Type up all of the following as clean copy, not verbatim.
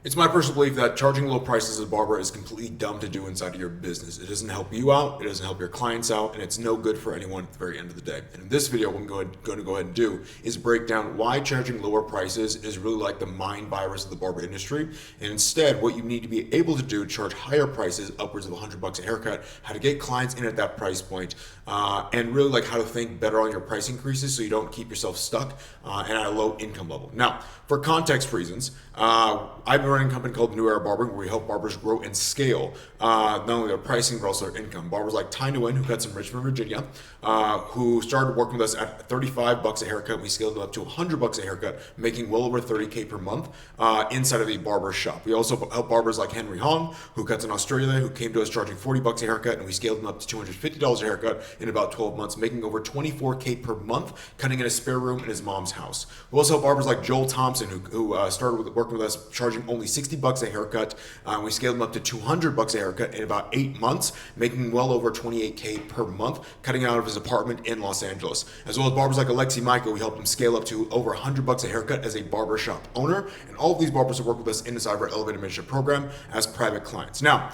It's my personal belief that charging low prices as a barber is completely dumb to do inside of your business. It doesn't help you out, it doesn't help your clients out, and it's no good for anyone at the very end of the day. And in this video, what I'm going to go ahead and do is break down why charging lower prices is really like the mind virus of the barber industry. And instead, what you need to be able to do to charge higher prices, upwards of $100 a haircut, how to get clients in at that price point, and really like how to think better on your price increases so you don't keep yourself stuck and at a low income level. Now, for context reasons, I've been running a company called New Era Barbering where we help barbers grow and scale not only their pricing but also their income. Barbers like Ty Nguyen, who cuts in Richmond, Virginia, who started working with us at $35 a haircut. We scaled it up to $100 a haircut, making well over $30K per month inside of a barber shop. We also help barbers like Henry Hong, who cuts in Australia, who came to us charging $40 a haircut, and we scaled him up to $250 a haircut in about 12 months, making over $24K per month, cutting in a spare room in his mom's house. We also help barbers like Joel Thompson, who started working with us charging only $60 a haircut. We scaled him up to $200 a haircut in about 8 months, making well over $28K per month, cutting out of his apartment in Los Angeles. As well as barbers like Alexi Michael, we helped him scale up to over $100 a haircut as a barbershop owner. And all of these barbers have worked with us inside of our Elevated Membership program as private clients. Now,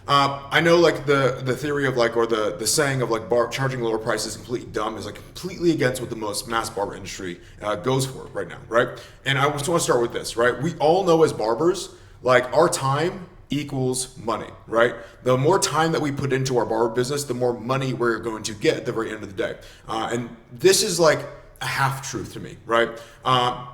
I know like the theory of like, or the saying of like charging lower prices is completely dumb is like completely against what the most mass barber industry goes for right now, right? And I just want to start with this, right? We all know as barbers, like our time equals money, right? The more time that we put into our barber business, the more money we're going to get at the very end of the day. And this is like a half truth to me, right?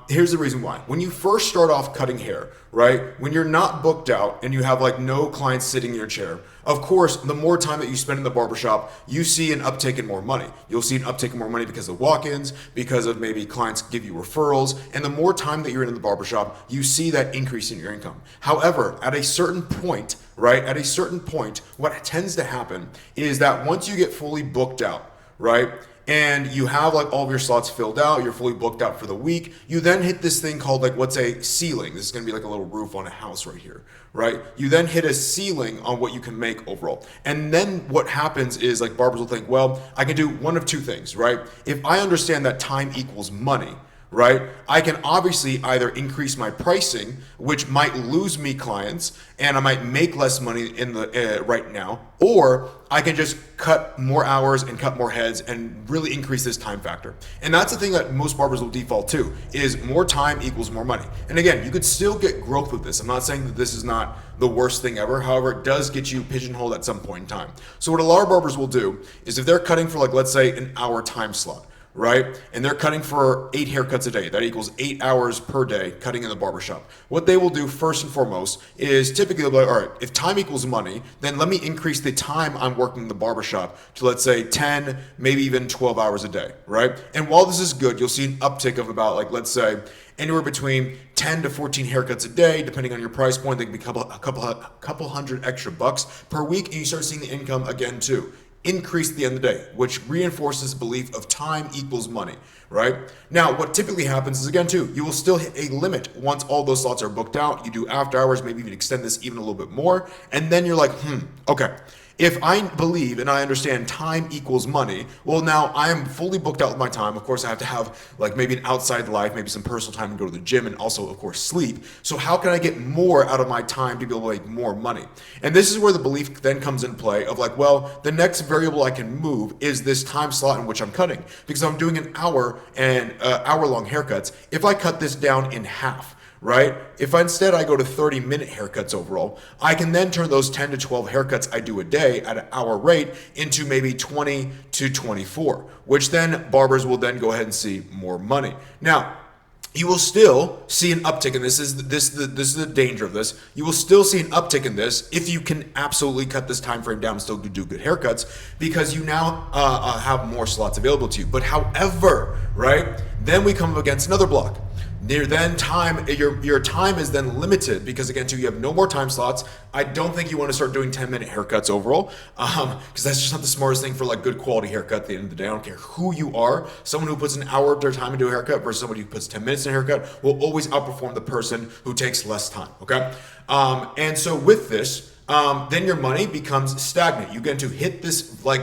Here's the reason why. When you first start off cutting hair, right? When you're not booked out and you have like no clients sitting in your chair, of course, the more time that you spend in the barbershop, you see an uptick in more money. You'll see an uptick in more money because of walk-ins, because of maybe clients give you referrals, and the more time that you're in the barbershop, you see that increase in your income. However, at a certain point, right? At a certain point, what tends to happen is that once you get fully booked out, right? And you have like all of your slots filled out, you're fully booked out for the week, you then hit this thing called like what's a ceiling. This is gonna be like a little roof on a house right here, right? You then hit a ceiling on what you can make overall. And then what happens is like barbers will think, well, I can do one of two things, right? If I understand that time equals money, right? I can obviously either increase my pricing, which might lose me clients, and I might make less money in the right now, or I can just cut more hours and cut more heads and really increase this time factor. And that's the thing that most barbers will default to, is more time equals more money. And again, you could still get growth with this. I'm not saying that this is not the worst thing ever. However, it does get you pigeonholed at some point in time. So what a lot of barbers will do is if they're cutting for like, let's say an hour time slot, right? And they're cutting for 8 haircuts a day. That equals 8 hours per day cutting in the barbershop. What they will do first and foremost is typically they'll be like, all right, if time equals money, then let me increase the time I'm working in the barbershop to, let's say, 10, maybe even 12 hours a day, right? And while this is good, you'll see an uptick of about like, let's say, anywhere between 10 to 14 haircuts a day, depending on your price point. They can be a couple hundred extra bucks per week, and you start seeing the income again too increase at the end of the day, which reinforces the belief of time equals money, right? Now, what typically happens is, again, too, you will still hit a limit once all those slots are booked out. You do after hours, maybe even extend this even a little bit more, and then you're like, okay. If I believe and I understand time equals money, well, now I am fully booked out with my time. Of course, I have to have like maybe an outside life, maybe some personal time to go to the gym, and also, of course, sleep. So how can I get more out of my time to be able to make more money? And this is where the belief then comes in play of like, well, the next variable I can move is this time slot in which I'm cutting. Because I'm doing an hour and hour-long haircuts. If I cut this down in half, right? If instead I go to 30-minute haircuts overall, I can then turn those 10 to 12 haircuts I do a day at an hour rate into maybe 20 to 24, which then barbers will then go ahead and see more money. Now, you will still see an uptick, and this is the danger of this. You will still see an uptick in this if you can absolutely cut this time frame down and still do good haircuts, because you now have more slots available to you. But however, right, then we come up against another block. Your time is then limited because, again, too, you have no more time slots. I don't think you want to start doing 10-minute haircuts overall, because that's just not the smartest thing for like good quality haircut at the end of the day. I don't care who you are. Someone who puts an hour of their time into a haircut versus somebody who puts 10 minutes in a haircut will always outperform the person who takes less time. Okay, and so with this, then your money becomes stagnant. You get to hit this like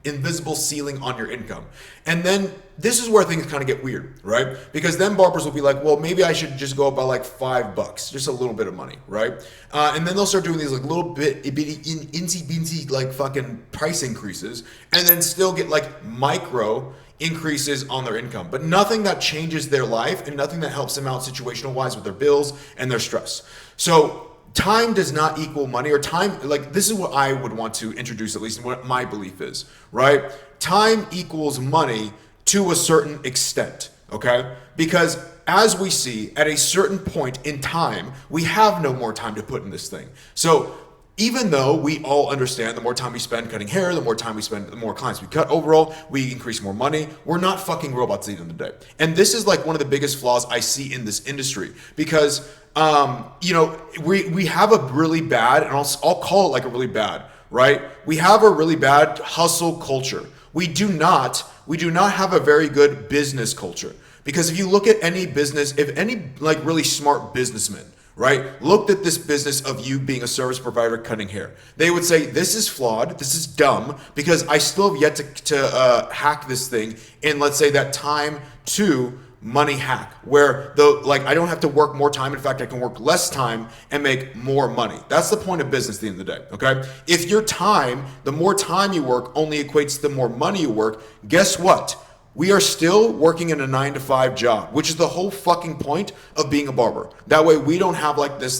invisible ceiling on your income. And then this is where things kind of get weird, right? Because then barbers will be like, well, maybe I should just go up by like $5, just a little bit of money, right? And then they'll start doing these like little bitty insy beansy like fucking price increases, and then still get like micro increases on their income, but nothing that changes their life and nothing that helps them out situational wise with their bills and their stress. So time does not equal money, or time, like this is what I would want to introduce, at least in what my belief is, right? Time equals money to a certain extent, okay? Because as we see, at a certain point in time, we have no more time to put in this thing. So even though we all understand the more time we spend cutting hair, the more time we spend, the more clients we cut overall, we increase more money. We're not fucking robots at the end of the day. And this is like one of the biggest flaws I see in this industry, because we have a really bad, and I'll call it like a really bad, right? We have a really bad hustle culture. We do not have a very good business culture, because if you look at any business, if any like really smart businessman, right, looked at this business of you being a service provider cutting hair, they would say, this is flawed, this is dumb, because I still have yet to hack this thing in, let's say, that time to money hack, where I don't have to work more time. In fact, I can work less time and make more money. That's the point of business at the end of the day, okay? If your time, the more time you work only equates to the more money you work, guess what? We are still working in a 9-to-5 job, which is the whole fucking point of being a barber. That way we don't have like this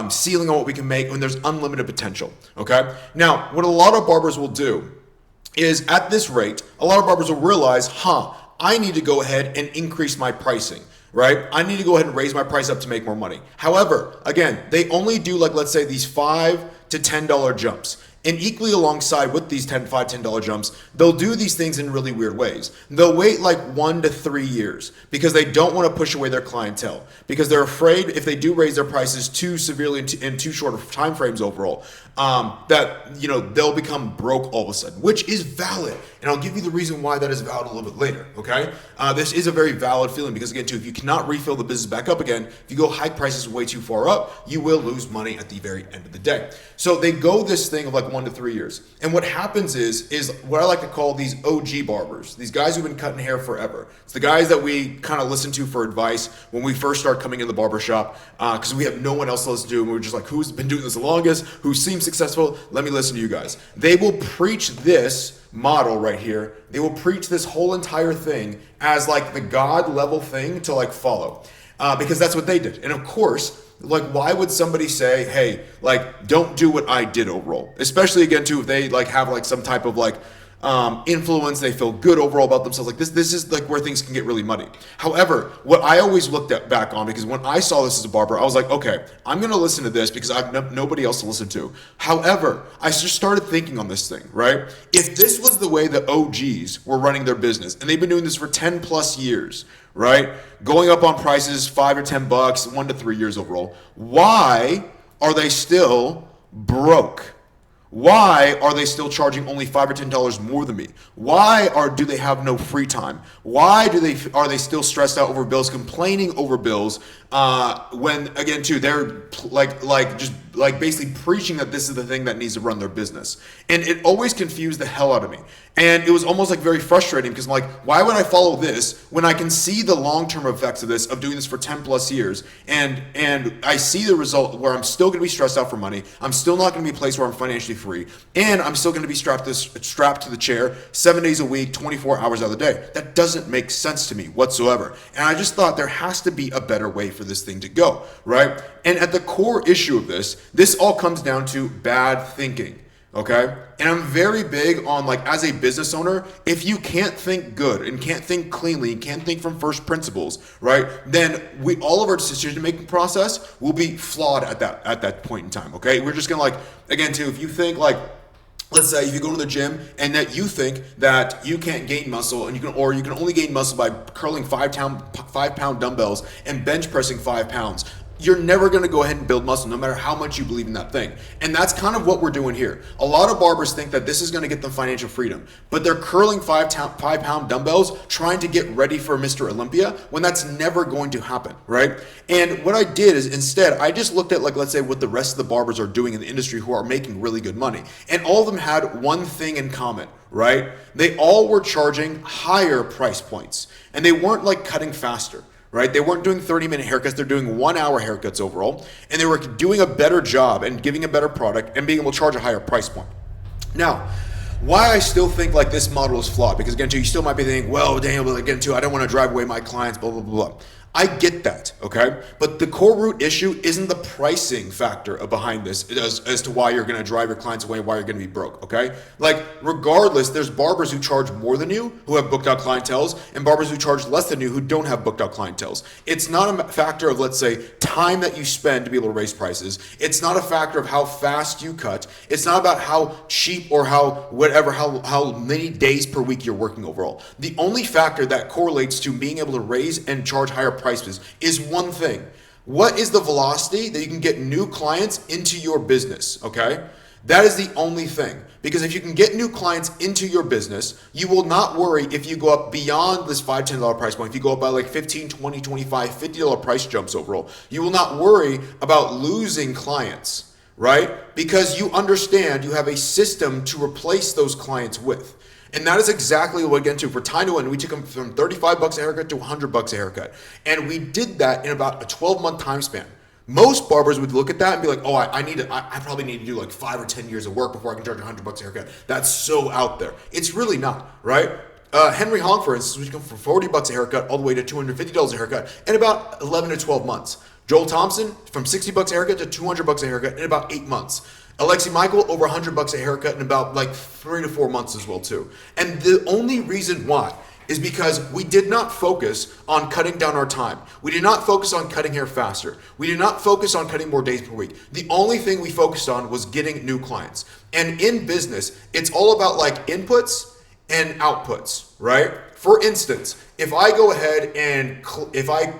ceiling on what we can make when there's unlimited potential, okay? Now, what a lot of barbers will do is, at this rate, a lot of barbers will realize, I need to go ahead and increase my pricing, right? I need to go ahead and raise my price up to make more money. However, again, they only do like, let's say, these $5 to $10 jumps. And equally alongside with these $5, $10 jumps, they'll do these things in really weird ways. They'll wait like 1 to 3 years because they don't want to push away their clientele, because they're afraid if they do raise their prices too severely in too short of time frames overall, that they'll become broke all of a sudden, which is valid. And I'll give you the reason why that is valid a little bit later, okay? This is a very valid feeling, because again, too, if you cannot refill the business back up again, if you go hike prices way too far up, you will lose money at the very end of the day. So they go this thing of like 1 to 3 years. And what happens is what I like to call these OG barbers, these guys who've been cutting hair forever. It's the guys that we kind of listen to for advice when we first start coming in the barbershop, because we have no one else to listen to, and we're just like, who's been doing this the longest, who seems successful, let me listen to you guys. They will preach this model right here. They will preach this whole entire thing as like the God level thing to like follow, because that's what they did. And of course, like, why would somebody say, hey, like, don't do what I did overall? Especially again too, if they like have like some type of like influence, they feel good overall about themselves. Like this is like where things can get really muddy. However, what I always looked at back on, because when I saw this as a barber, I was like, okay, I'm going to listen to this because I've nobody else to listen to. However, I just started thinking on this thing, right? If this was the way the OGs were running their business, and they've been doing this for 10 plus years, right? Going up on prices, $5 or $10, 1 to 3 years overall. Why are they still broke? Why are they still charging only $5 or $10 more than me? Why do they have no free time? Why are they still stressed out over bills, complaining over bills? When again too, they're like basically preaching that this is the thing that needs to run their business. And it always confused the hell out of me. And it was almost like very frustrating, because I'm like, why would I follow this when I can see the long-term effects of this, of doing this for 10 plus years, and I see the result where I'm still going to be stressed out for money. I'm still not going to be a place where I'm financially free, and I'm still going to be strapped to the chair 7 days a week, 24 hours out of the day. That doesn't make sense to me whatsoever. And I just thought there has to be a better way for this thing to go, right? And at the core issue of this all comes down to bad thinking. Okay? And I'm very big on, like, as a business owner, if you can't think good and can't think cleanly, can't think from first principles, right? Then all of our decision making process will be flawed at that point in time. Okay? We're just gonna, like, again too, if you think like, let's say if you go to the gym and that you think that you can't gain muscle, and you can only gain muscle by curling 5 pound dumbbells and bench pressing 5 pounds. you're never going to go ahead and build muscle no matter how much you believe in that thing. And that's kind of what we're doing here. A lot of barbers think that this is going to get them financial freedom, but they're curling 5-pound dumbbells trying to get ready for Mr. Olympia when that's never going to happen, right? And what I did is instead, I just looked at, like, let's say what the rest of the barbers are doing in the industry who are making really good money. And all of them had one thing in common, right? They all were charging higher price points, and they weren't like cutting faster. Right? They weren't doing 30-minute haircuts. They're doing 1-hour haircuts overall. And they were doing a better job and giving a better product and being able to charge a higher price point. Now, why I still think like this model is flawed, because again, too, you still might be thinking, well, Daniel, but again, too, I don't want to drive away my clients, blah, blah, blah, blah. I get that, okay? But the core root issue isn't the pricing factor behind this as to why you're going to drive your clients away and why you're going to be broke, okay? Like, regardless, there's barbers who charge more than you who have booked out clienteles, and barbers who charge less than you who don't have booked out clienteles. It's not a factor of, let's say, time that you spend to be able to raise prices. It's not a factor of how fast you cut. It's not about how cheap or how many days per week you're working overall. The only factor that correlates to being able to raise and charge higher prices is one thing. What is the velocity that you can get new clients into your business, okay? That is the only thing. Because if you can get new clients into your business, you will not worry if you go up beyond this $5, $10 price point. If you go up by like $15, $20, $25, $50 price jumps overall, you will not worry about losing clients, right? Because you understand you have a system to replace those clients with. And that is exactly what, again, too, for Tino, and we took them from $35 a haircut to $100 a haircut. And we did that in about a 12-month time span. Most barbers would look at that and be like, oh, I probably need to do like 5 or 10 years of work before I can charge $100 a haircut. That's so out there. It's really not, right? Henry Hong, for instance, we come from $40 a haircut all the way to $250 a haircut in about 11 to 12 months. Joel Thompson, from $60 a haircut to $200 a haircut in about 8 months. Alexi Michael, over $100 a haircut in about like 3 to 4 months as well too. And the only reason why is because we did not focus on cutting down our time. We did not focus on cutting hair faster. We did not focus on cutting more days per week. The only thing we focused on was getting new clients. And in business, it's all about like inputs and outputs, right? For instance, if I go ahead and if I,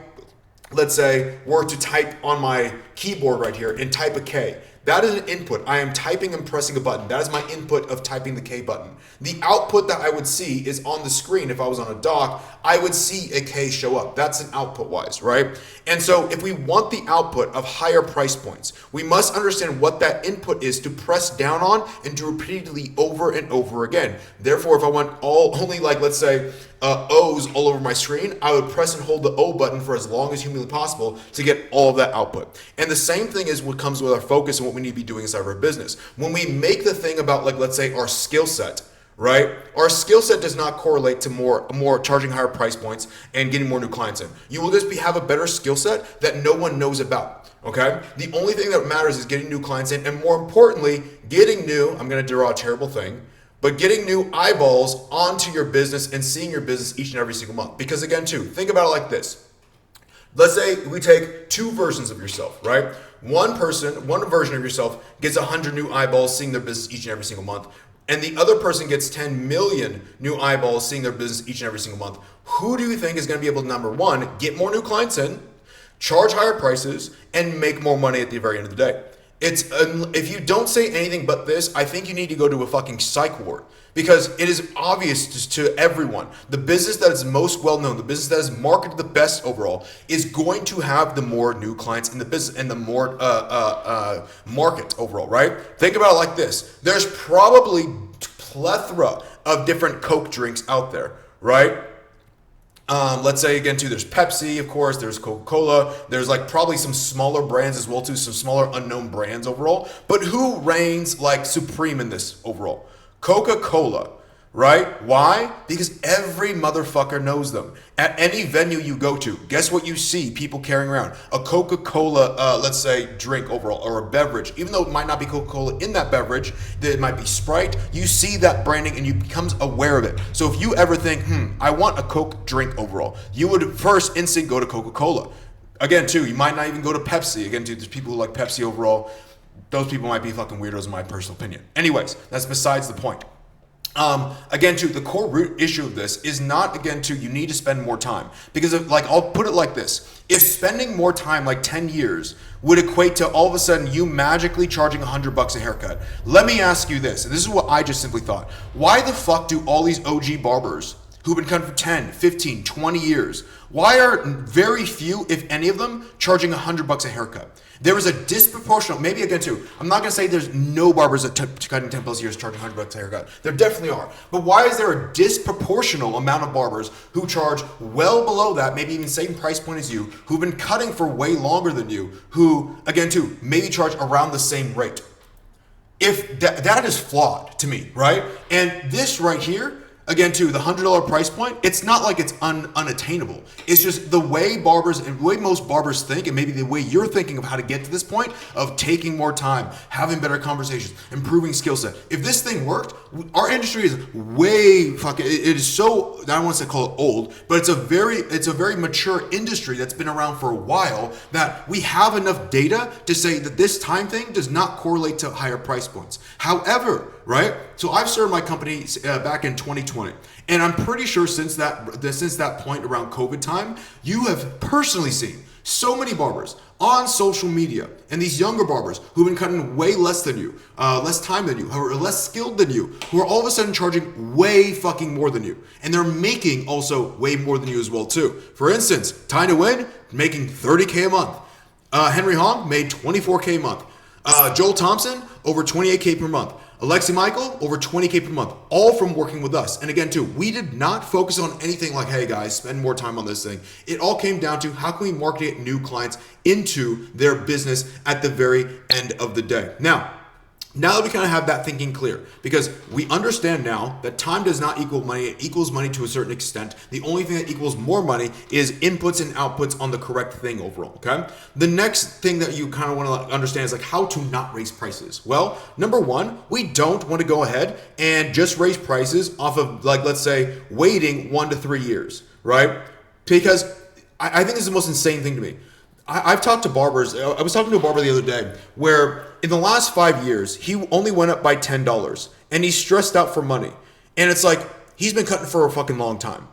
let's say, were to type on my keyboard right here and type a K, that is an input. I am typing and pressing a button. That is my input of typing the K button. The output that I would see is on the screen. If I was on a dock, I would see a K show up. That's an output wise, right? And so if we want the output of higher price points, we must understand what that input is to press down on and to repeatedly over and over again. Therefore, if I want only like, let's say, O's all over my screen, I would press and hold the O button for as long as humanly possible to get all of that output. And the same thing is what comes with our focus and what we need to be doing inside of our business. When we make the thing about, like, let's say our skill set, right? Our skill set does not correlate to more charging higher price points and getting more new clients in. You will just have a better skill set that no one knows about, okay? The only thing that matters is getting new clients in, and more importantly, getting new, I'm gonna draw a terrible thing, but getting new eyeballs onto your business and seeing your business each and every single month. Because again, too, think about it like this. Let's say we take 2 versions of yourself, right? One version of yourself gets 100 new eyeballs seeing their business each and every single month, and the other person gets 10 million new eyeballs seeing their business each and every single month. Who do you think is going to be able to, number one, get more new clients in, charge higher prices, and make more money at the very end of the day? If you don't say anything but this, I think you need to go to a fucking psych ward, because it is obvious to everyone. The business that is most well known, the business that is marketed the best overall, is going to have the more new clients in the business and the more market overall, right? Think about it like this. There's probably plethora of different Coke drinks out there, right? Let's say again too, there's Pepsi, of course, there's Coca-Cola, there's like probably some smaller brands as well too, some smaller unknown brands overall. But who reigns like supreme in this overall? Coca-Cola, right? Why? Because every motherfucker knows them. At any venue you go to, guess what you see people carrying around? A Coca-Cola, let's say, drink overall, or a beverage. Even though it might not be Coca-Cola in that beverage, it might be Sprite, you see that branding and you become aware of it. So if you ever think, I want a Coke drink overall, you would first instinct go to Coca-Cola. Again, too, you might not even go to Pepsi. Again, too, there's people who like Pepsi overall. Those people might be fucking weirdos in my personal opinion. Anyways, that's besides the point. Again, too, the core root issue of this is not, again, too, you need to spend more time. Because, I'll put it like this. If spending more time, like 10 years, would equate to all of a sudden you magically charging $100 a haircut, let me ask you this, and this is what I just simply thought. Why the fuck do all these OG barbers who've been cutting for 10, 15, 20 years, why are very few, if any of them, charging $100 a haircut? There is a disproportional, maybe again too, I'm not going to say there's no barbers that cutting 10 plus years charging $100 a haircut. There definitely are. But why is there a disproportional amount of barbers who charge well below that, maybe even same price point as you, who've been cutting for way longer than you, who, again too, maybe charge around the same rate? If that is flawed to me, right? And this right here, again, too, the $100 price point, it's not like it's unattainable. It's just the way barbers and the way most barbers think, and maybe the way you're thinking of how to get to this point of taking more time, having better conversations, improving skill set. If this thing worked, our industry is way fucking, it is so, I don't want to say call it old, but it's a very mature industry that's been around for a while, that we have enough data to say that this time thing does not correlate to higher price points. However, right? So I've started my company back in 2020, and I'm pretty sure since that point around COVID time, you have personally seen so many barbers on social media, and these younger barbers who've been cutting way less than you, less time than you, who are less skilled than you, who are all of a sudden charging way fucking more than you, and they're making also way more than you as well too. For instance, Time to Win making $30K a month. Henry Hong made $24K a month. Joel Thompson over $28K per month. Alexi Michael, over $20K per month, all from working with us. And again, too, we did not focus on anything like, hey guys, spend more time on this thing. It all came down to how can we market new clients into their business at the very end of the day. Now that we kind of have that thinking clear, because we understand now that time does not equal money, it equals money to a certain extent. The only thing that equals more money is inputs and outputs on the correct thing overall, okay? The next thing that you kind of want to understand is like how to not raise prices. Well, number one, we don't want to go ahead and just raise prices off of, like, let's say, waiting 1 to 3 years, right? Because I think this is the most insane thing to me. I've talked to barbers. I was talking to a barber the other day where in the last 5 years, he only went up by $10 and he's stressed out for money. And it's like, he's been cutting for a fucking long time.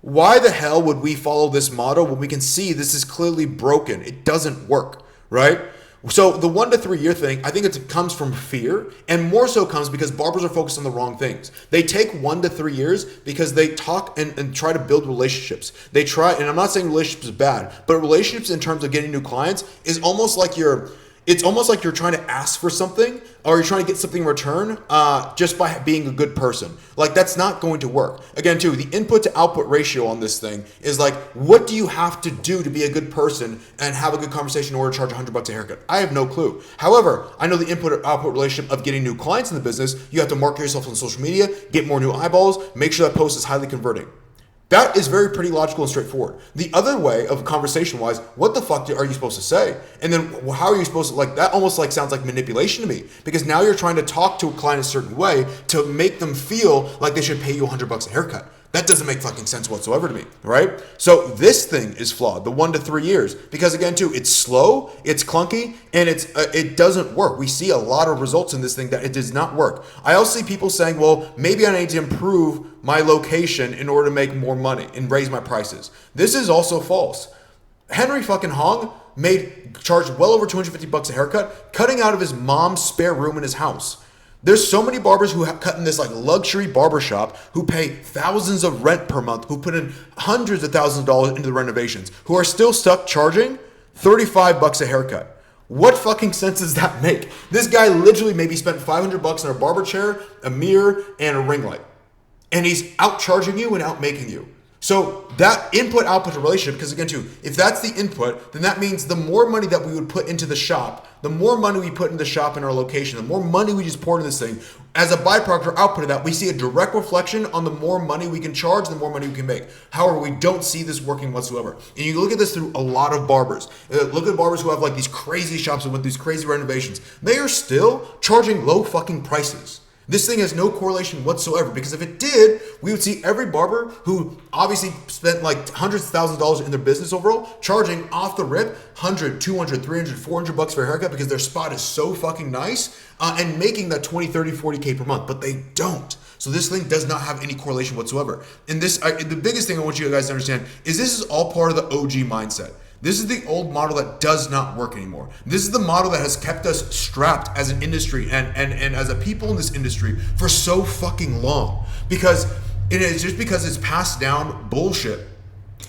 Why the hell would we follow this model when we can see this is clearly broken? It doesn't work, right? So the 1 to 3 year thing, I think it comes from fear, and more so comes because barbers are focused on the wrong things. They take 1 to 3 years because they talk and try to build relationships. They try, and I'm not saying relationships is bad, but relationships in terms of getting new clients is almost like it's almost like you're trying to ask for something or you're trying to get something in return just by being a good person. Like, that's not going to work. Again, too, the input to output ratio on this thing is like, what do you have to do to be a good person and have a good conversation in order to charge $100 a haircut? I have no clue. However, I know the input or output relationship of getting new clients in the business. You have to market yourself on social media, get more new eyeballs, make sure that post is highly converting. That is very pretty logical and straightforward. The other way of conversation-wise, what the fuck are you supposed to say? And then how are you supposed to, like, that almost like sounds like manipulation to me, because now you're trying to talk to a client a certain way to make them feel like they should pay you $100 a haircut. That doesn't make fucking sense whatsoever to me, right? So this thing is flawed, the 1 to 3 years, because again, too, it's slow, it's clunky, and it doesn't work. We see a lot of results in this thing that it does not work. I also see people saying, well, maybe I need to improve my location in order to make more money and raise my prices. This is also false. Henry fucking Hong charged well over $250 a haircut, cutting out of his mom's spare room in his house. There's so many barbers who have cut in this like luxury barbershop who pay thousands of rent per month, who put in hundreds of thousands of dollars into the renovations, who are still stuck charging $35 a haircut. What fucking sense does that make? This guy literally maybe spent $500 on a barber chair, a mirror, and a ring light. And he's out charging you and out making you. So that input-output relationship, because again, too, if that's the input, then that means the more money that we would put into the shop, the more money we put in the shop in our location, the more money we just pour into this thing, as a byproduct or output of that, we see a direct reflection on the more money we can charge, the more money we can make. However, we don't see this working whatsoever. And you look at this through a lot of barbers. Look at barbers who have like these crazy shops with these crazy renovations. They are still charging low fucking prices. This thing has no correlation whatsoever, because if it did, we would see every barber who obviously spent like hundreds of thousands of dollars in their business overall charging off the rip 100, 200, 300, 400 bucks for a haircut because their spot is so fucking nice, and making that 20, 30, 40K per month, but they don't. So this thing does not have any correlation whatsoever. And the biggest thing I want you guys to understand is this is all part of the OG mindset. This is the old model that does not work anymore. This is the model that has kept us strapped as an industry and as a people in this industry for so fucking long. Because it is just because it's passed down bullshit.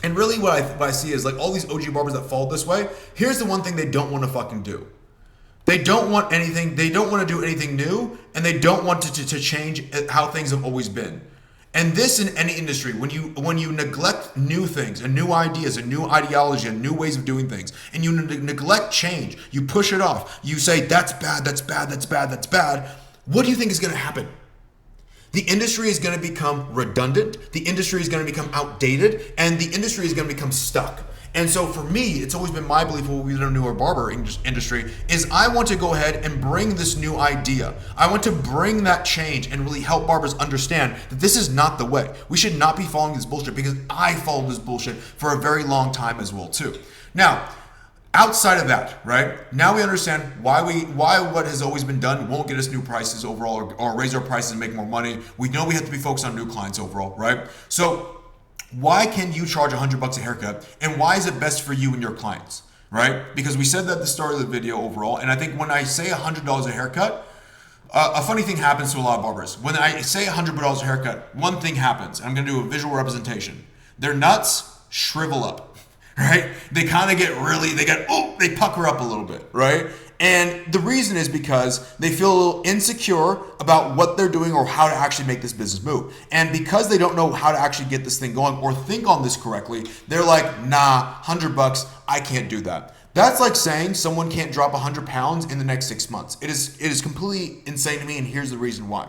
And really what I see is like all these OG barbers that fall this way, here's the one thing they don't want to fucking do. They don't want anything, they don't want to do anything new, and they don't want to change how things have always been. And this in any industry, when you neglect new things and new ideas and new ideology and new ways of doing things, and you neglect change, you push it off, you say that's bad, that's bad, that's bad, that's bad, what do you think is going to happen? The industry is going to become redundant, the industry is going to become outdated, and the industry is going to become stuck. And so for me, it's always been my belief what we don't know our barber industry is I want to go ahead and bring this new idea. I want to bring that change and really help barbers understand that this is not the way. We should not be following this bullshit, because I followed this bullshit for a very long time as well too. Now, outside of that, right? Now we understand why what has always been done won't get us new prices overall, or raise our prices and make more money. We know we have to be focused on new clients overall, right? So why can you charge $100 a haircut, and why is it best for you and your clients, right? Because we said that at the start of the video overall, and I think when I say $100 a haircut, a funny thing happens to a lot of barbers. When I say $100 a haircut, one thing happens. I'm gonna do a visual representation. Their nuts shrivel up, right? They kind of they pucker up a little bit, right? And the reason is because they feel a little insecure about what they're doing or how to actually make this business move. And because they don't know how to actually get this thing going or think on this correctly, they're like, nah, $100, I can't do that. That's like saying someone can't drop 100 pounds in the next 6 months. It is completely insane to me, and here's the reason why.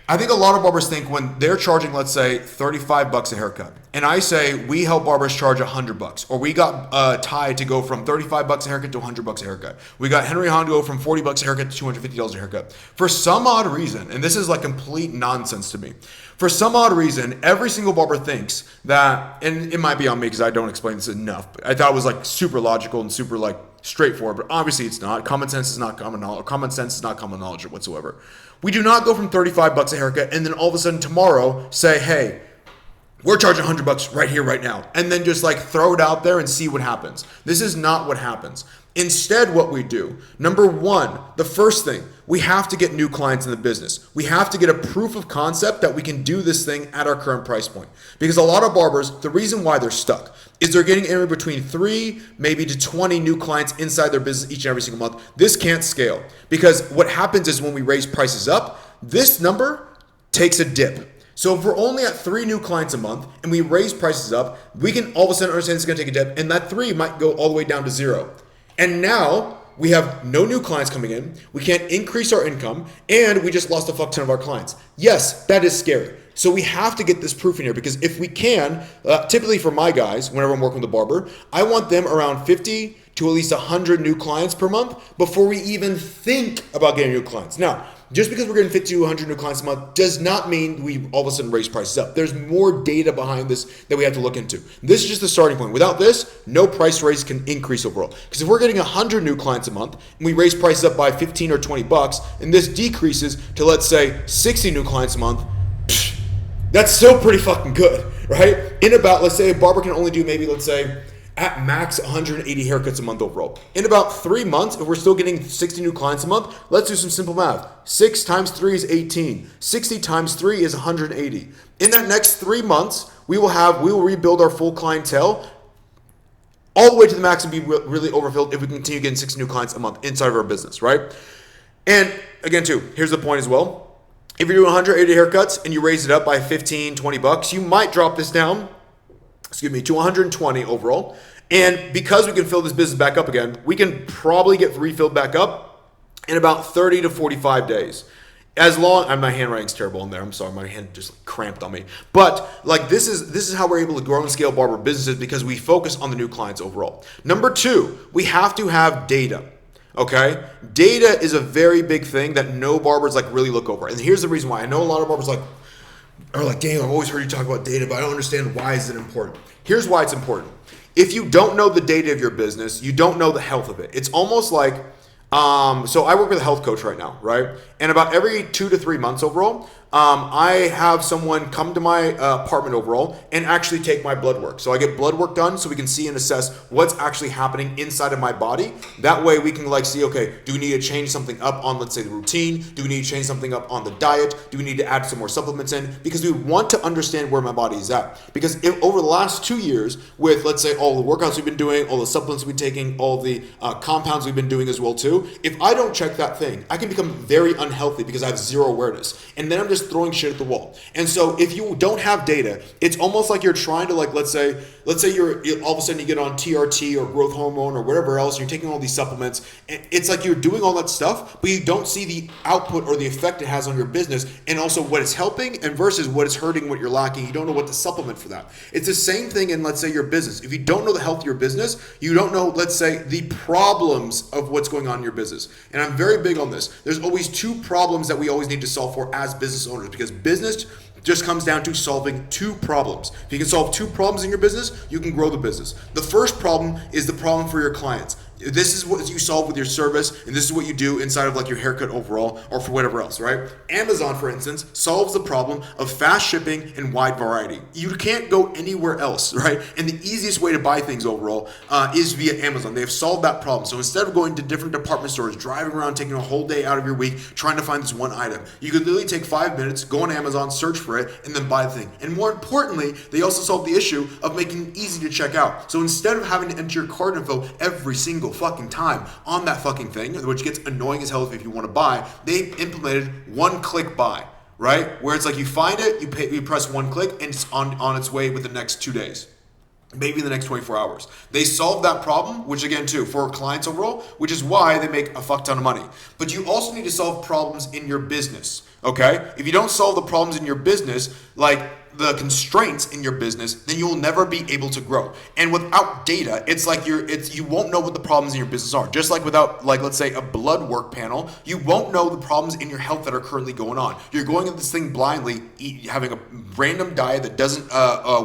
I think a lot of barbers think when they're charging, let's say, $35 a haircut, and I say we help barbers charge $100, or we got Ty to go from $35 a haircut to $100 a haircut. We got Henry Hahn to go from $40 a haircut to $250 a haircut. For some odd reason, and this is like complete nonsense to me, for some odd reason, every single barber thinks that, and it might be on me because I don't explain this enough, but I thought it was like super logical and super like straightforward, but obviously it's not. Common sense is not common knowledge. Common sense is not common knowledge whatsoever. We do not go from $35 a haircut and then all of a sudden tomorrow say, hey, we're charging $100 right here, right now, and then just like throw it out there and see what happens. This is not what happens. Instead, what we do, number one, the first thing, we have to get new clients in the business. We have to get a proof of concept that we can do this thing at our current price point. Because a lot of barbers, the reason why they're stuck is they're getting anywhere between 3, maybe to 20 new clients inside their business each and every single month. This can't scale, because what happens is when we raise prices up, this number takes a dip. So if we're only at 3 new clients a month and we raise prices up, we can all of a sudden understand it's going to take a dip, and that 3 might go all the way down to 0. And now we have no new clients coming in, we can't increase our income, and we just lost a fuck ton of our clients. Yes, that is scary. So we have to get this proof in here, because if we can, typically for my guys, whenever I'm working with a barber, I want them around 50 to at least 100 new clients per month before we even think about getting new clients. Now, just because we're getting 50 to 100 new clients a month does not mean we all of a sudden raise prices up. There's more data behind this that we have to look into. This is just the starting point. Without this, no price raise can increase overall. Because if we're getting 100 new clients a month and we raise prices up by 15 or 20 bucks, and this decreases to, let's say, 60 new clients a month, that's still pretty fucking good, right? In about, let's say a barber can only do maybe, let's say, at max 180 haircuts a month overall. In about 3 months, if we're still getting 60 new clients a month, let's do some simple math. 6 times 3 is 18. 60 times 3 is 180. In that next 3 months, we will rebuild our full clientele all the way to the max and be really overfilled if we continue getting 60 new clients a month inside of our business, right? And again, too, here's the point as well. If you're doing 180 haircuts and you raise it up by 15, 20 bucks, you might drop this down, to 120 overall. And because we can fill this business back up again, we can probably get refilled back up in about 30 to 45 days. As long, my handwriting's terrible in there. I'm sorry, my hand just cramped on me. But like this is how we're able to grow and scale barber businesses, because we focus on the new clients overall. Number 2, we have to have data. Okay, data is a very big thing that no barbers like really look over. And here's the reason why. I know a lot of barbers are like, damn, I've always heard you talk about data, but I don't understand why is it important. Here's why it's important. If you don't know the data of your business, you don't know the health of it. It's almost like, so I work with a health coach right now, right? And about every 2 to 3 months overall, I have someone come to my apartment overall and actually take my blood work. So I get blood work done so we can see and assess what's actually happening inside of my body. That way we can like see, okay, do we need to change something up on, let's say, the routine? Do we need to change something up on the diet? Do we need to add some more supplements in? Because we want to understand where my body is at. Because if, over the last 2 years with, let's say, all the workouts we've been doing, all the supplements we've been taking, all the compounds we've been doing as well too, if I don't check that thing, I can become very unhealthy because I have zero awareness. And then I'm just throwing shit at the wall. And so if you don't have data, it's almost like you're trying to like, let's say you're all of a sudden you get on TRT or growth hormone or whatever else, you're taking all these supplements, and it's like you're doing all that stuff, but you don't see the output or the effect it has on your business, and also what it's helping and versus what it's hurting, what you're lacking. You don't know what to supplement for that. It's the same thing in, let's say, your business. If you don't know the health of your business, you don't know, let's say, the problems of what's going on in your business. And I'm very big on this. There's always 2 problems that we always need to solve for as business owners, because business just comes down to solving 2 problems. If you can solve 2 problems in your business, you can grow the business. The first problem is the problem for your clients. This is what you solve with your service, and this is what you do inside of like your haircut overall or for whatever else, right? Amazon, for instance, solves the problem of fast shipping and wide variety. You can't go anywhere else, right? And the easiest way to buy things overall is via Amazon. They've solved that problem. So instead of going to different department stores, driving around, taking a whole day out of your week, trying to find this one item, you could literally take 5 minutes, go on Amazon, search for it, and then buy the thing. And more importantly, they also solve the issue of making it easy to check out. So instead of having to enter your card info every single fucking time on that fucking thing, which gets annoying as hell if you want to buy, they implemented one-click buy, right? Where it's like you find it, you press 1 click, and it's on its way within the next 2 days. Maybe the next 24 hours. They solve that problem, which again too, for clients overall, which is why they make a fuck ton of money. But you also need to solve problems in your business, okay? If you don't solve the problems in your business, like the constraints in your business, then you will never be able to grow. And without data, it's like you won't know what the problems in your business are. Just like without, like, let's say a blood work panel, you won't know the problems in your health that are currently going on. You're going at this thing blindly, having a random diet that doesn't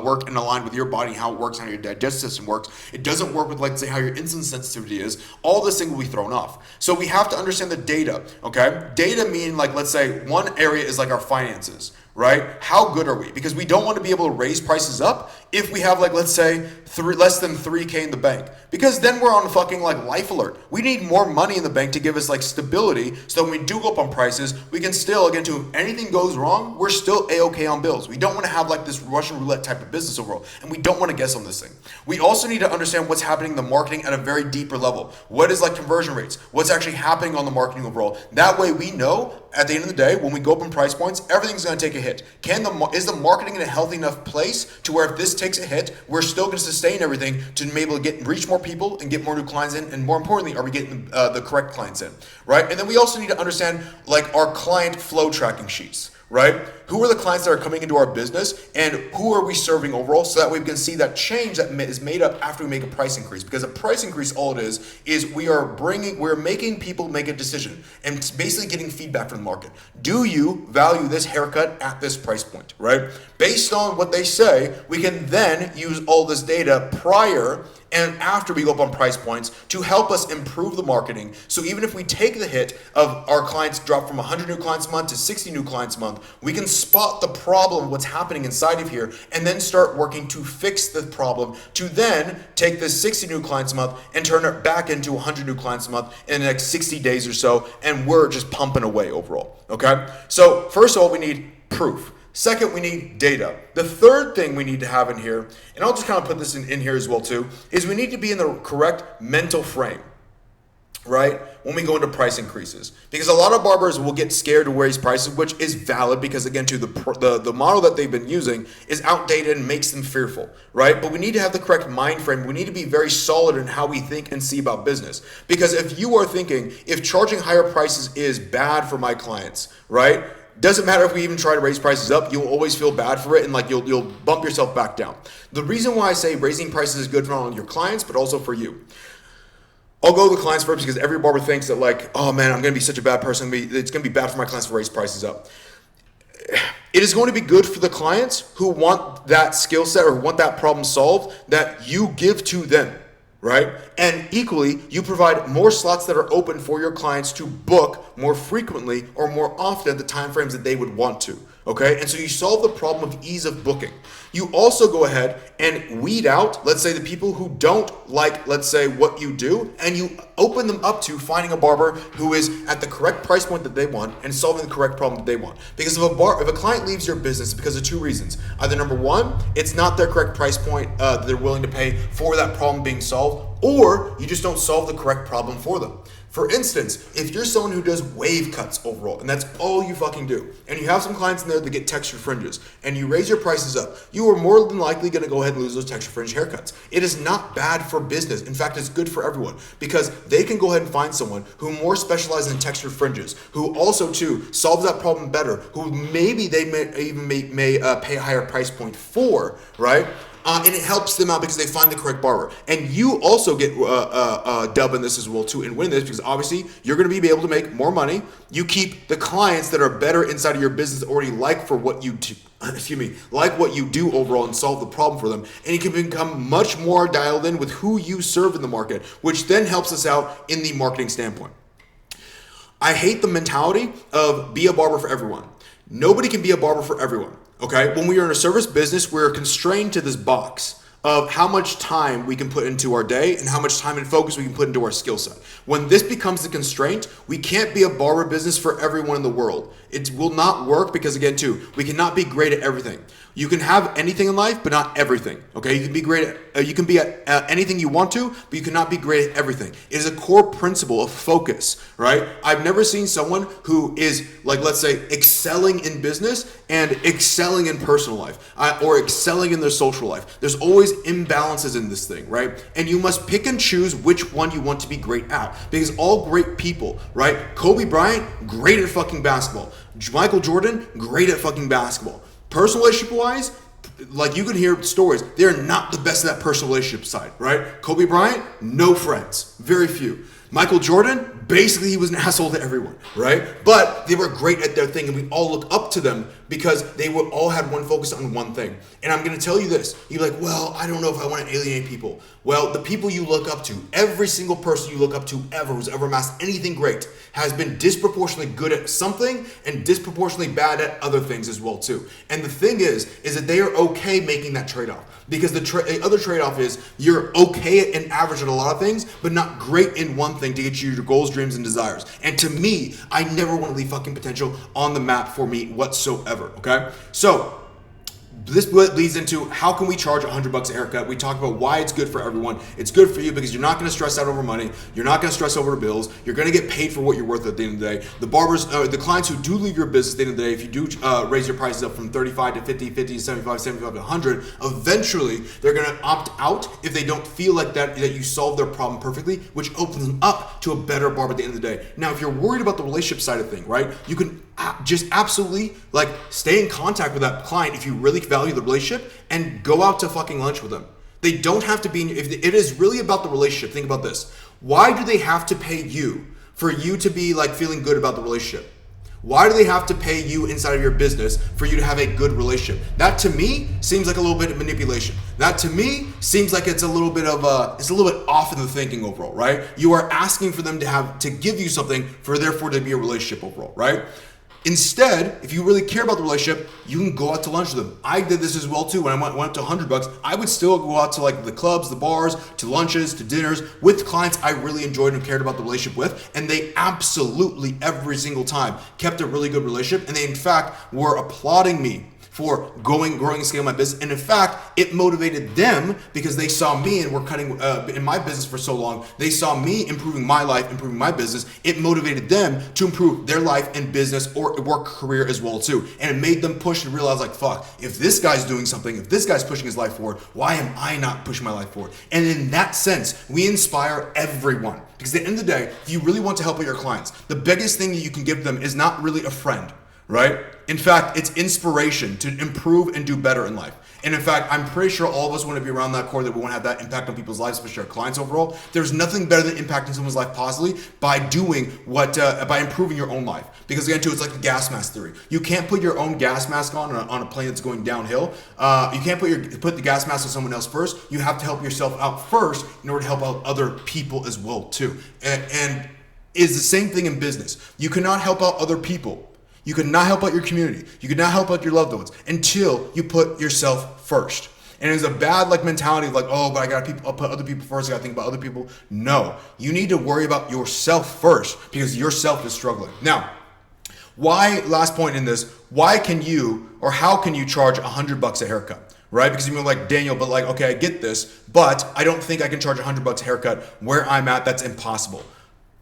work and align with your body, how it works, how your digestive system works. It doesn't work with, like, say, how your insulin sensitivity is. All this thing will be thrown off. So we have to understand the data, okay? Data meaning, like, let's say one area is like our finances, right? How good are we? Because we don't want to be able to raise prices up if we have, like, let's say less than 3K in the bank, because then we're on fucking like life alert. We need more money in the bank to give us like stability, so when we do go up on prices, we can still, again, to if anything goes wrong, we're still a-okay on bills. We don't want to have like this Russian roulette type of business overall, and we don't want to guess on this thing. We also need to understand what's happening in the marketing at a very deeper level. What is like conversion rates? What's actually happening on the marketing overall? That way we know at the end of the day, when we go up in price points, everything's going to take a hit. Is the marketing in a healthy enough place to where if this takes a hit, we're still going to sustain everything to be able to reach more people and get more new clients in, and more importantly, are we getting the correct clients in, right? And then we also need to understand like our client flow tracking sheets, right? Who are the clients that are coming into our business, and who are we serving overall, so that way we can see that change that is made up after we make a price increase. Because a price increase, all it is we're making people make a decision and basically getting feedback from the market. Do you value this haircut at this price point, right? Based on what they say, we can then use all this data prior and after we go up on price points to help us improve the marketing. So even if we take the hit of our clients drop from 100 new clients a month to 60 new clients a month, we can spot the problem, what's happening inside of here, and then start working to fix the problem, to then take this 60 new clients a month and turn it back into 100 new clients a month in the next 60 days or so, and we're just pumping away overall, okay? So first of all, we need proof. Second, we need data. The third thing we need to have in here, and I'll just kind of put this in here as well too, is we need to be in the correct mental frame, right? When we go into price increases. Because a lot of barbers will get scared to raise prices, which is valid because, again, too, the model that they've been using is outdated and makes them fearful, right? But we need to have the correct mind frame. We need to be very solid in how we think and see about business. Because if you are thinking, if charging higher prices is bad for my clients, right? Doesn't matter if we even try to raise prices up, you'll always feel bad for it, and like you'll bump yourself back down. The reason why I say raising prices is good for not only your clients, but also for you. I'll go to the clients first because every barber thinks that like, oh man, I'm going to be such a bad person. It's going to be bad for my clients to raise prices up. It is going to be good for the clients who want that skill set or want that problem solved that you give to them, right? And equally, you provide more slots that are open for your clients to book more frequently or more often at the time frames that they would want to. Okay, and so you solve the problem of ease of booking. You also go ahead and weed out, let's say, the people who don't like, let's say, what you do, and you open them up to finding a barber who is at the correct price point that they want and solving the correct problem that they want. Because if a client leaves your business because of two reasons, either number one, it's not their correct price point that they're willing to pay for that problem being solved, or you just don't solve the correct problem for them. For instance, if you're someone who does wave cuts overall, and that's all you fucking do, and you have some clients in there that get textured fringes, and you raise your prices up, you are more than likely going to go ahead and lose those textured fringe haircuts. It is not bad for business. In fact, it's good for everyone because they can go ahead and find someone who more specializes in textured fringes, who also too solves that problem better, who maybe they may pay a higher price point for, right? And it helps them out because they find the correct barber. And you also get dub in this as well too and win this because obviously you're going to be able to make more money. You keep the clients that are better inside of your business already like for what you do, like what you do overall and solve the problem for them. And you can become much more dialed in with who you serve in the market, which then helps us out in the marketing standpoint. I hate the mentality of be a barber for everyone. Nobody can be a barber for everyone. Okay, when we are in a service business, we're constrained to this box of how much time we can put into our day and how much time and focus we can put into our skill set. When this becomes the constraint, we can't be a barber business for everyone in the world. It will not work because again, too, we cannot be great at everything. You can have anything in life, but not everything. Okay, you can be great at, you can be at anything you want to, but you cannot be great at everything. It is a core principle of focus, right? I've never seen someone who is like, let's say, excelling in business and excelling in personal life or excelling in their social life. There's always imbalances in this thing, right? And you must pick and choose which one you want to be great at because all great people, right? Kobe Bryant, great at fucking basketball. Michael Jordan, great at fucking basketball. Personal relationship wise, like you can hear stories, they're not the best at that personal relationship side, right? Kobe Bryant, no friends, very few. Michael Jordan, basically he was an asshole to everyone, right? But they were great at their thing and we all look up to them because they were all had one focus on one thing. And I'm going to tell you this, you're like, well, I don't know if I want to alienate people. Well, the people you look up to, every single person you look up to ever who's ever amassed anything great has been disproportionately good at something and disproportionately bad at other things as well too. And the thing is that they are okay making that trade-off because the other trade-off is you're okay and average at a lot of things, but not great in one thing to get you your goals, dreams, and desires. And to me, I never want to leave fucking potential on the map for me whatsoever, okay? So this leads into how can we charge $100 a haircut. We talk about why it's good for everyone. It's good for you because you're not going to stress out over money. You're not going to stress over bills. You're going to get paid for what you're worth at the end of the day. The barbers, the clients who do leave your business at the end of the day, if you do raise your prices up from 35 to 50, 50 to 75, 75 to 100, eventually they're going to opt out if they don't feel like that you solve their problem perfectly, which opens them up to a better barber at the end of the day. Now, if you're worried about the relationship side of thing, right, you can just absolutely like stay in contact with that client if you really value the relationship and go out to fucking lunch with them. They don't have to be, if it is really about the relationship, think about this. Why do they have to pay you for you to be like feeling good about the relationship? Why do they have to pay you inside of your business for you to have a good relationship? That to me seems like a little bit of manipulation. That to me seems like it's a little bit off in the thinking overall, right? You are asking for them to give you something for therefore to be a relationship overall, right? Instead, if you really care about the relationship, you can go out to lunch with them. I did this as well too. When I went up to $100, I would still go out to like the clubs, the bars, to lunches, to dinners with clients I really enjoyed and cared about the relationship with. And they absolutely every single time kept a really good relationship. And they in fact were applauding me for growing and scaling my business. And in fact, it motivated them because they saw me and were cutting in my business for so long. They saw me improving my life, improving my business. It motivated them to improve their life and business or work career as well too. And it made them push and realize like, fuck, if this guy's doing something, if this guy's pushing his life forward, why am I not pushing my life forward? And in that sense, we inspire everyone. Because at the end of the day, if you really want to help out your clients, the biggest thing that you can give them is not really a friend, right? In fact, it's inspiration to improve and do better in life. And in fact, I'm pretty sure all of us want to be around that core, that we want to have that impact on people's lives, especially our clients overall. There's nothing better than impacting someone's life positively by doing by improving your own life. Because again, too, it's like the gas mask theory. You can't put your own gas mask on a plane that's going downhill. You can't put the gas mask on someone else first. You have to help yourself out first in order to help out other people as well too. And it's the same thing in business. You cannot help out other people. You could not help out your community. You could not help out your loved ones until you put yourself first. And it's a bad mentality of oh, but I'll put other people first. I gotta think about other people. No, you need to worry about yourself first because yourself is struggling. Now, last point in this, how can you charge $100 a haircut? Right? Because you're like, Daniel, but okay, I get this, but I don't think I can charge $100 a haircut where I'm at. That's impossible.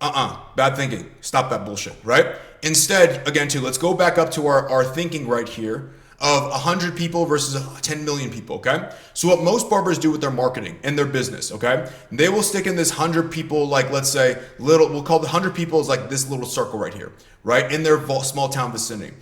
Bad thinking. Stop that bullshit, right? Instead, again, too, let's go back up to our thinking right here of 100 people versus 10 million people, okay? So what most barbers do with their marketing and their business, okay? They will stick in this 100 people, let's say, we'll call the 100 people as this little circle right here, right? In their small town vicinity.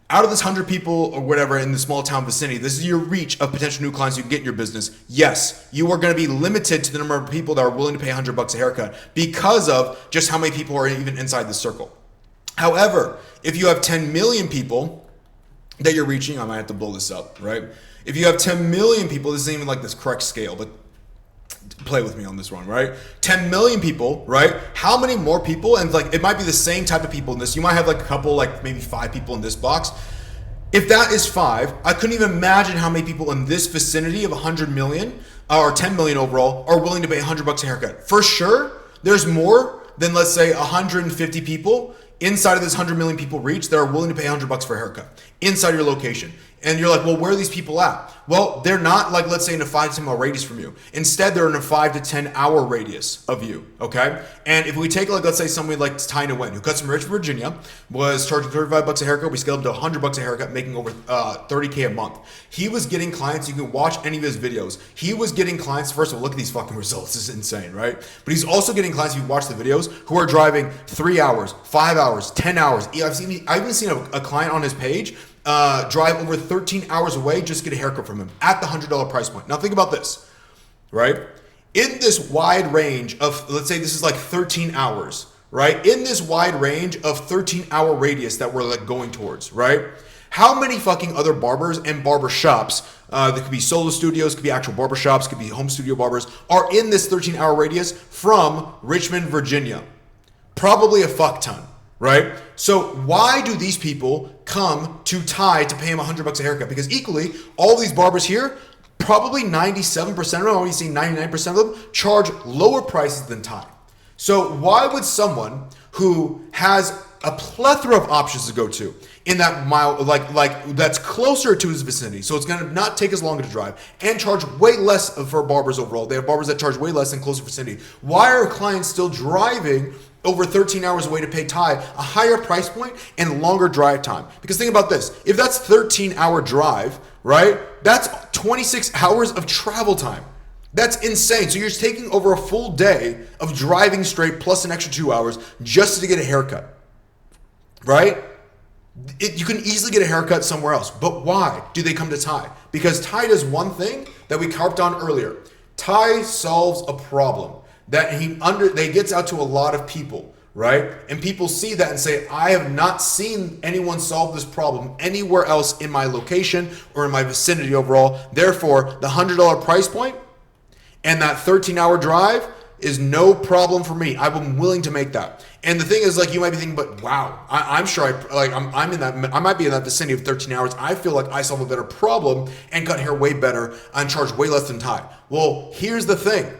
Out of this 100 people or whatever in the small town vicinity, this is your reach of potential new clients you can get in your business. Yes, you are going to be limited to the number of people that are willing to pay $100 a haircut because of just how many people are even inside the circle. However, if you have 10 million people that you're reaching, I might have to blow this up, right? If you have 10 million people, this isn't even this correct scale, but play with me on this one, right? 10 million people, right? How many more people? And it might be the same type of people in this. You might have a couple, maybe 5 people in this box. If that is 5, I couldn't even imagine how many people in this vicinity of 100 million or 10 million overall are willing to pay $100 a haircut. For sure, there's more than, let's say, 150 people inside of this 100 million people reach that are willing to pay $100 for a haircut inside your location. And you're like, well, where are these people at? Well, they're not let's say in a 5 to 10 mile radius from you. Instead, they're in a 5 to 10 hour radius of you, okay? And if we take let's say somebody like Ty Nguyen, who cuts from Richmond, Virginia, was charging $35 a haircut. We scaled him to $100 a haircut, making over $30K a month. He was getting clients. You can watch any of his videos. He was getting clients. First of all, look at these fucking results. This is insane, right? But he's also getting clients, if you watch the videos, who are driving 3 hours, 5 hours, 10 hours. I've even seen a client on his page drive over 13 hours away just to get a haircut from him at the $100 price point. Now think about this, right? In this wide range of, let's say this is 13 hours, right? In this wide range of 13-hour radius that we're going towards, right? How many fucking other barbers and barber shops, that could be solo studios, could be actual barber shops, could be home studio barbers, are in this 13-hour radius from Richmond, Virginia? Probably a fuck ton. Right? So why do these people come to Ty to pay him $100 a haircut? Because equally, all these barbers here, probably 97% of them, or you see 99% of them, charge lower prices than Ty. So why would someone who has a plethora of options to go to in that mile, that's closer to his vicinity, so it's going to not take as long to drive, and charge way less for barbers overall? They have barbers that charge way less in closer vicinity. Why are clients still driving over 13 hours away to pay Ty a higher price point and longer drive time? Because think about this. If that's 13-hour drive, right, that's 26 hours of travel time. That's insane. So you're just taking over a full day of driving straight plus an extra 2 hours just to get a haircut, right? You can easily get a haircut somewhere else. But why do they come to Ty? Because Ty does one thing that we harped on earlier. Ty solves a problem that he gets out to a lot of people, right? And people see that and say, I have not seen anyone solve this problem anywhere else in my location or in my vicinity overall. Therefore, the $100 price point and that 13-hour drive is no problem for me. I'm willing to make that. And the thing is, you might be thinking, but wow, I'm sure I'm in that, I might be in that vicinity of 13 hours. I feel like I solve a better problem and cut hair way better and charge way less than Ty. Well, here's the thing.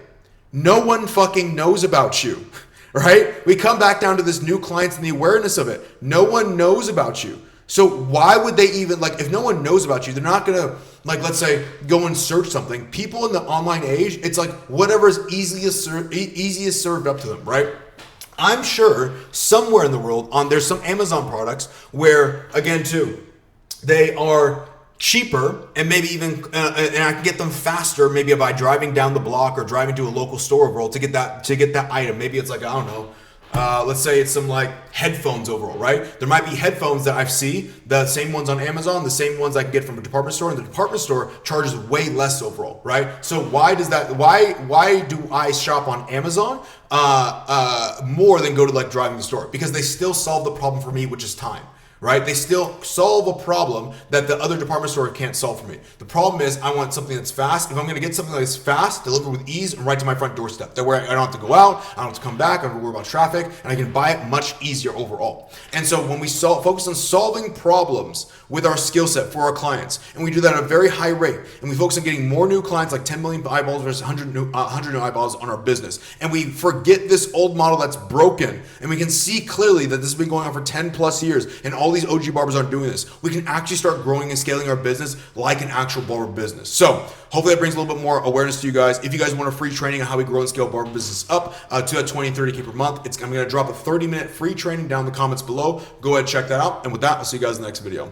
No one fucking knows about you, right? We come back down to this new clients and the awareness of it. No one knows about you. So why would they even, if no one knows about you, they're not going to, let's say, go and search something. People in the online age, it's whatever is easiest served up to them, right? I'm sure somewhere in the world, there's some Amazon products where, again, too, they are cheaper and maybe even and I can get them faster, maybe by driving down the block or driving to a local store overall to get that item. Maybe it's I don't know, let's say it's some like headphones overall, right? There might be headphones that I've seen, the same ones on Amazon, the same ones I can get from a department store, and the department store charges way less overall, right? So why do I shop on Amazon more than go to like driving the store? Because they still solve the problem for me, which is time. Right? They still solve a problem that the other department store can't solve for me. The problem is I want something that's fast. If I'm going to get something that's fast, delivered with ease, and right to my front doorstep. That way I don't have to go out, I don't have to come back, I don't have to worry about traffic, and I can buy it much easier overall. And so when we focus on solving problems with our skill set for our clients, and we do that at a very high rate, and we focus on getting more new clients, like 10 million eyeballs versus 100 new eyeballs on our business, and we forget this old model that's broken, and we can see clearly that this has been going on for 10 plus years, and all these OG barbers aren't doing this. We can actually start growing and scaling our business like an actual barber business. So hopefully that brings a little bit more awareness to you guys. If you guys want a free training on how we grow and scale barber business up to that 20 and 30K per month, I'm going to drop a 30-minute free training down in the comments below. Go ahead and check that out. And with that, I'll see you guys in the next video.